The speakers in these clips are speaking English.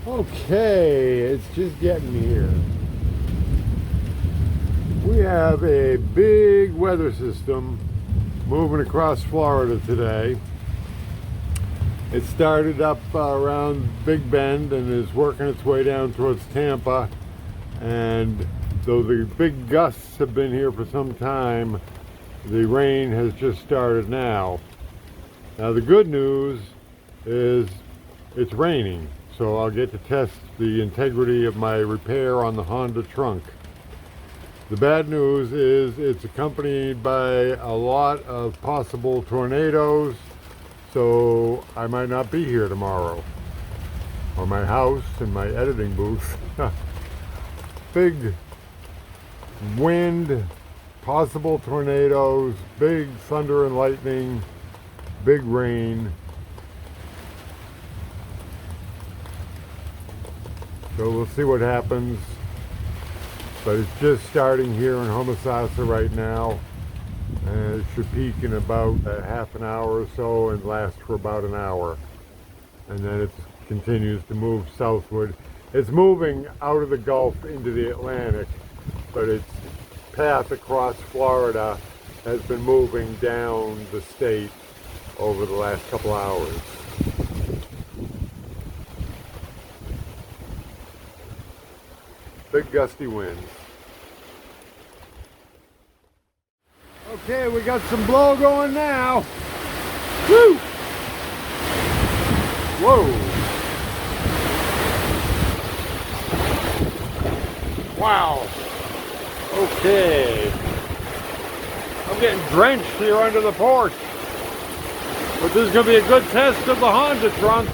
Okay, it's just getting here. We have a big weather system moving across Florida today. It started up around Big Bend and is working its way down towards Tampa. And though the big gusts have been here for some time, the rain has just started now. Now the good news is it's raining, so I'll get to test the integrity of my repair on the Honda trunk. The bad news is it's accompanied by a lot of possible tornadoes, so I might not be here tomorrow. Or my house and my editing booth. Big wind, possible tornadoes, big thunder and lightning, big rain. So we'll see what happens. But it's just starting here in Homosassa right now, and it should peak in about a half an hour or so and last for about an hour, and then it continues to move southward. It's moving out of the Gulf into the Atlantic, but its path across Florida has been moving down the state over the last couple hours. Big gusty winds. Okay, we got some blow going now. Woo! Whoa! Wow! Okay. I'm getting drenched here under the porch. But this is going to be a good test of the Honda trunk.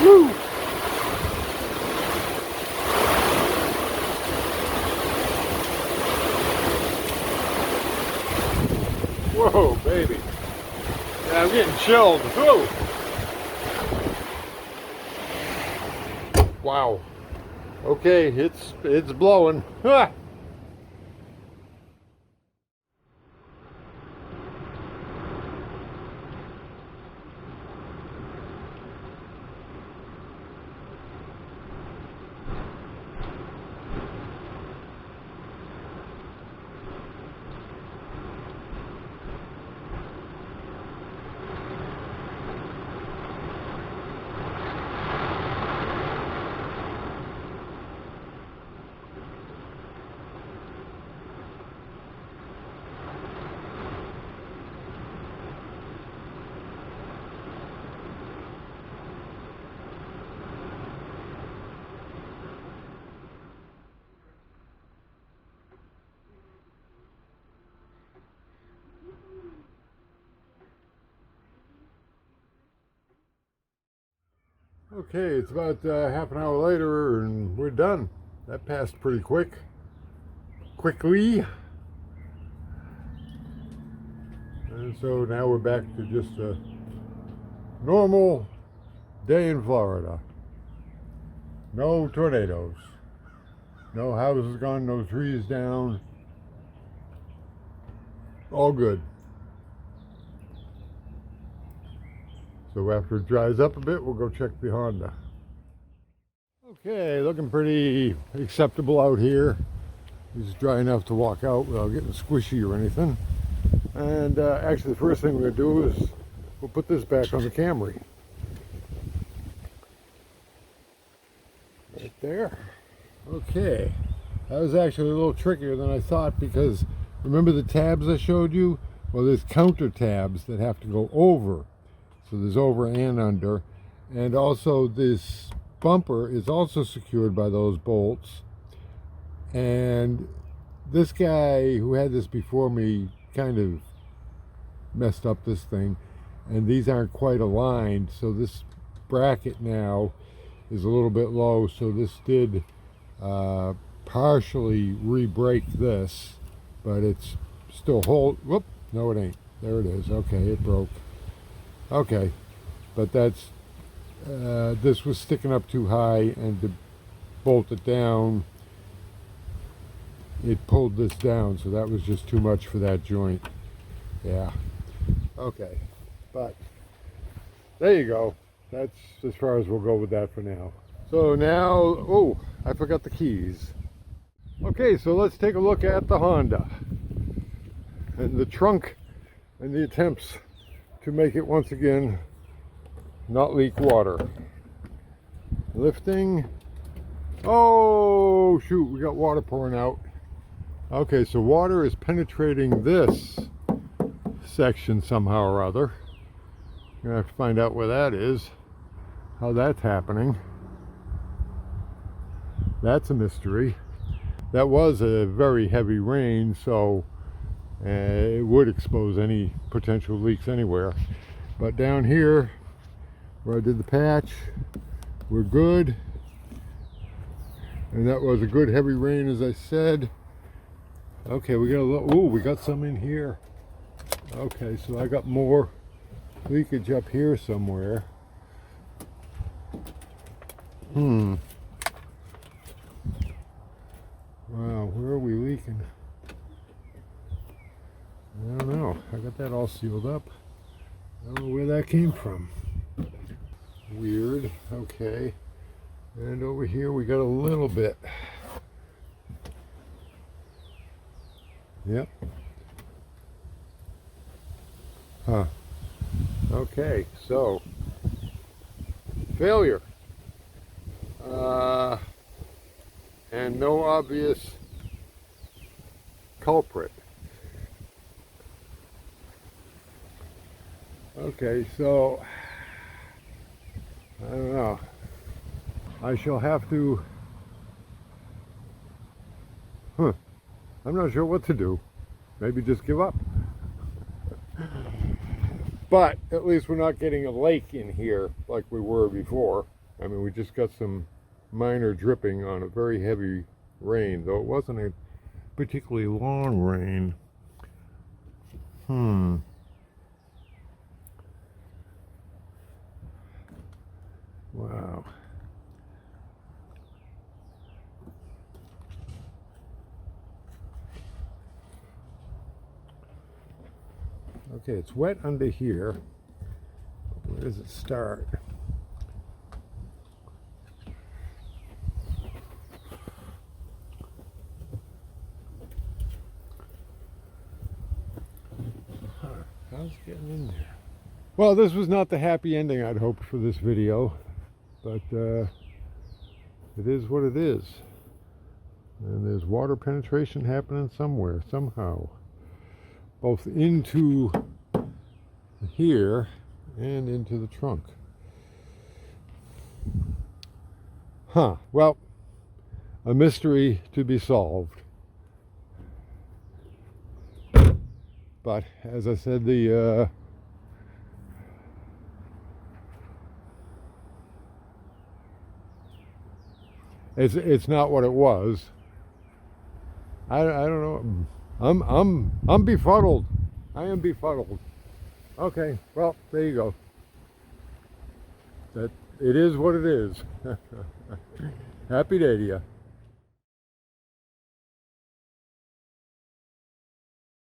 Woo! Whoa, baby. Yeah, I'm getting chilled. Whoa. Wow. Okay, it's blowing. Ha! Okay, it's about half an hour later and we're done. That passed pretty quickly. And so now we're back to just a normal day in Florida. No tornadoes. No houses gone, no trees down. All good. So after it dries up a bit, we'll go check the Honda. Okay, looking pretty acceptable out here. It's dry enough to walk out without getting squishy or anything. And actually the first thing we're going to do is we'll put this back on the Camry. Right there. Okay. That was actually a little trickier than I thought, because remember the tabs I showed you? Well, there's counter tabs that have to go over. So there's over and under, and also this bumper is also secured by those bolts. And this guy who had this before me kind of messed up this thing, and these aren't quite aligned, so this bracket now is a little bit low, so this did partially re-break this, but it's still whoop, no it ain't, there it is, okay, it broke. Okay, but that's, this was sticking up too high, and to bolt it down, it pulled this down, so that was just too much for that joint. Yeah, okay, but there you go. that's as far as we'll go with that for now. So now, oh, I forgot the keys. Okay, so let's take a look at the Honda and the trunk and the attempts to make it once again not leak water. Lifting. Oh shoot, we got water pouring out. Okay, so water is penetrating this section somehow or other. I'm gonna have to find out where that is, how that's happening. That's a mystery. That was a very heavy rain, so it would expose any potential leaks anywhere. But down here, where I did the patch, we're good. And that was a good heavy rain, as I said. Okay, we got a little, ooh, we got some in here. Okay, so I got more leakage up here somewhere. Wow, where are we leaking? I don't know. I got that all sealed up. I don't know where that came from. Weird. Okay. And over here we got a little bit. Yep. Huh. Okay, so failure. And no obvious culprit. Okay, so I don't know. I shall have to, I'm not sure what to do. Maybe just give up. But at least we're not getting a lake in here like we were before. I mean, we just got some minor dripping on a very heavy rain, though it wasn't a particularly long rain. Wow. Okay, it's wet under here. Where does it start? How's it getting in there? Well, this was not the happy ending I'd hoped for this video, but it is what it is. And there's water penetration happening somewhere, somehow. Both into here and into the trunk. Huh, well, a mystery to be solved. But as I said, it's not what it was. I don't know. I'm befuddled. I am befuddled. Okay, well, there you go. That it is what it is. Happy day to you.